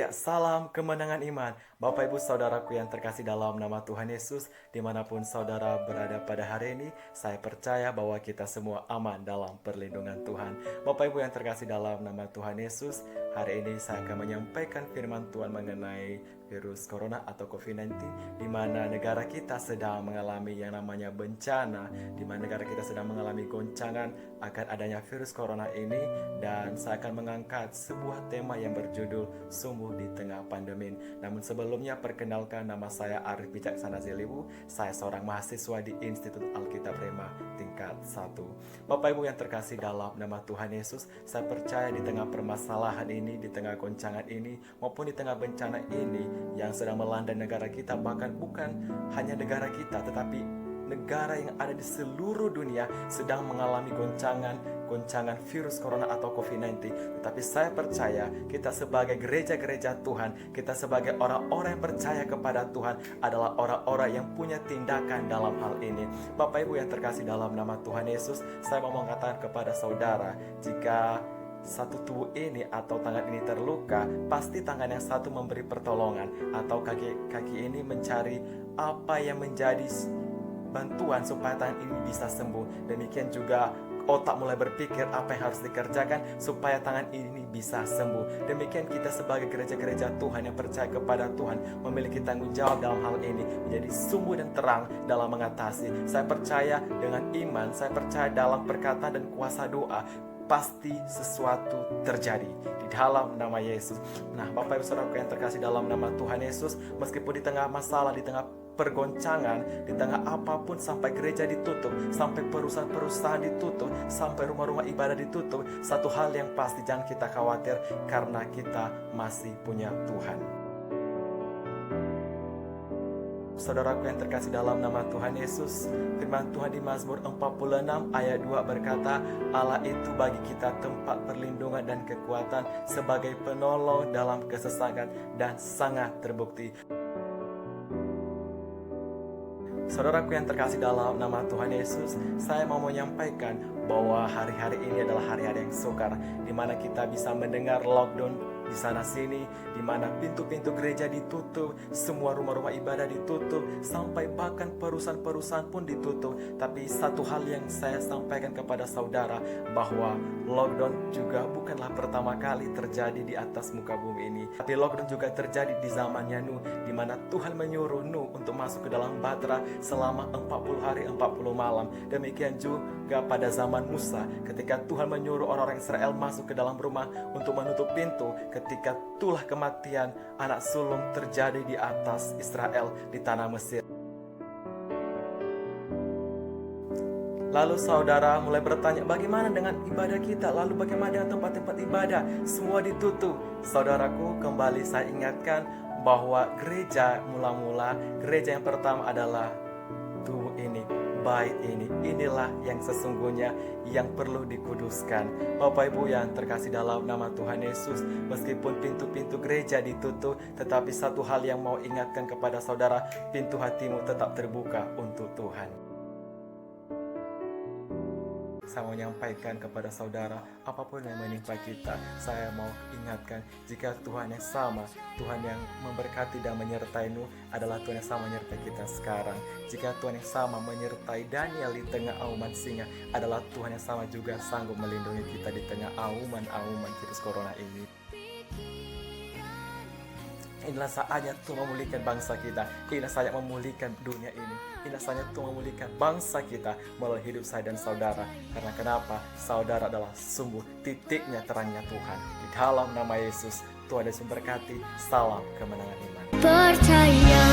Ya, salam kemenangan iman. Bapak Ibu Saudaraku yang terkasih dalam nama Tuhan Yesus, dimanapun saudara berada pada hari ini, saya percaya bahwa kita semua aman dalam perlindungan Tuhan. Bapak Ibu yang terkasih dalam nama Tuhan Yesus, hari ini saya akan menyampaikan firman Tuhan mengenai virus corona atau COVID-19, di mana negara kita sedang mengalami yang namanya bencana, di mana negara kita sedang mengalami goncangan akan adanya virus corona ini, dan saya akan mengangkat sebuah tema yang berjudul sumbu di tengah pandemi. Namun sebelumnya perkenalkan, nama saya Arif Bijaksana Zeliwu. Saya seorang mahasiswa di Institut Alkitab Rema tingkat 1. Bapak Ibu yang terkasih dalam nama Tuhan Yesus, saya percaya di tengah permasalahan ini, di tengah goncangan ini, maupun di tengah bencana ini yang sedang melanda negara kita, bahkan bukan hanya negara kita, tetapi negara yang ada di seluruh dunia sedang mengalami goncangan virus corona atau COVID-19. Tetapi saya percaya kita sebagai gereja-gereja Tuhan, kita sebagai orang-orang yang percaya kepada Tuhan adalah orang-orang yang punya tindakan dalam hal ini. Bapak Ibu yang terkasih dalam nama Tuhan Yesus, saya mau mengatakan kepada saudara, jika satu tubuh ini atau tangan ini terluka, pasti tangan yang satu memberi pertolongan, atau kaki ini mencari apa yang menjadi bantuan supaya tangan ini bisa sembuh. Demikian juga otak mulai berpikir apa yang harus dikerjakan supaya tangan ini bisa sembuh. Demikian kita sebagai gereja-gereja Tuhan yang percaya kepada Tuhan memiliki tanggung jawab dalam hal ini, menjadi sumbu dan terang dalam mengatasi. Saya percaya dengan iman, saya percaya dalam perkataan dan kuasa doa, pasti sesuatu terjadi di dalam nama Yesus. Nah, Bapak Ibu Saudaraku yang terkasih dalam nama Tuhan Yesus, meskipun di tengah masalah, di tengah pergoncangan, di tengah apapun, sampai gereja ditutup, sampai perusahaan-perusahaan ditutup, sampai rumah-rumah ibadah ditutup, satu hal yang pasti jangan kita khawatir, karena kita masih punya Tuhan. Saudaraku yang terkasih dalam nama Tuhan Yesus, firman Tuhan di Mazmur 46 ayat 2 berkata, Allah itu bagi kita tempat perlindungan dan kekuatan, sebagai penolong dalam kesesakan, dan sangat terbukti. Saudaraku yang terkasih dalam nama Tuhan Yesus, saya mau menyampaikan bahwa hari-hari ini adalah hari-hari yang sukar, di mana kita bisa mendengar lockdown di sana sini, di mana pintu-pintu gereja ditutup, semua rumah-rumah ibadah ditutup, sampai bahkan perusahaan-perusahaan pun ditutup. Tapi satu hal yang saya sampaikan kepada saudara, bahwa lockdown juga bukanlah pertama kali terjadi di atas muka bumi ini. Tapi lockdown juga terjadi di zamannya Nuh, di mana Tuhan menyuruh Nuh untuk masuk ke dalam bahtera selama 40 hari 40 malam. Demikian juga pada zaman Musa, ketika Tuhan menyuruh orang-orang Israel masuk ke dalam rumah untuk menutup pintu, ketika tulah kematian anak sulung terjadi di atas Israel di tanah Mesir. Lalu saudara mulai bertanya, bagaimana dengan ibadah kita? Lalu bagaimana dengan tempat-tempat ibadah? Semua ditutup. Saudaraku, kembali saya ingatkan bahwa gereja mula-mula, gereja yang pertama adalah tubuh ini, bait ini. Inilah yang sesungguhnya yang perlu dikuduskan. Bapak Ibu yang terkasih dalam nama Tuhan Yesus, meskipun pintu-pintu gereja ditutup, tetapi satu hal yang mau ingatkan kepada saudara, pintu hatimu tetap terbuka untuk Tuhan. Saya mau menyampaikan kepada saudara, apapun yang menimpa kita, saya mau ingatkan, jika Tuhan yang sama, Tuhan yang memberkati dan menyertai Nuh, adalah Tuhan yang sama menyertai kita sekarang. Jika Tuhan yang sama menyertai Daniel di tengah auman singa, adalah Tuhan yang sama juga sanggup melindungi kita di tengah auman virus corona ini. Inilah saatnya Tuhan memulihkan bangsa kita. Inilah saatnya memulihkan dunia ini. Inilah saatnya Tuhan memulihkan bangsa kita melalui hidup saya dan saudara. Karena kenapa? Saudara adalah sumbu titiknya terangnya Tuhan. Di dalam nama Yesus, Tuhan Yesus memberkati. Salam kemenangan iman. Percaya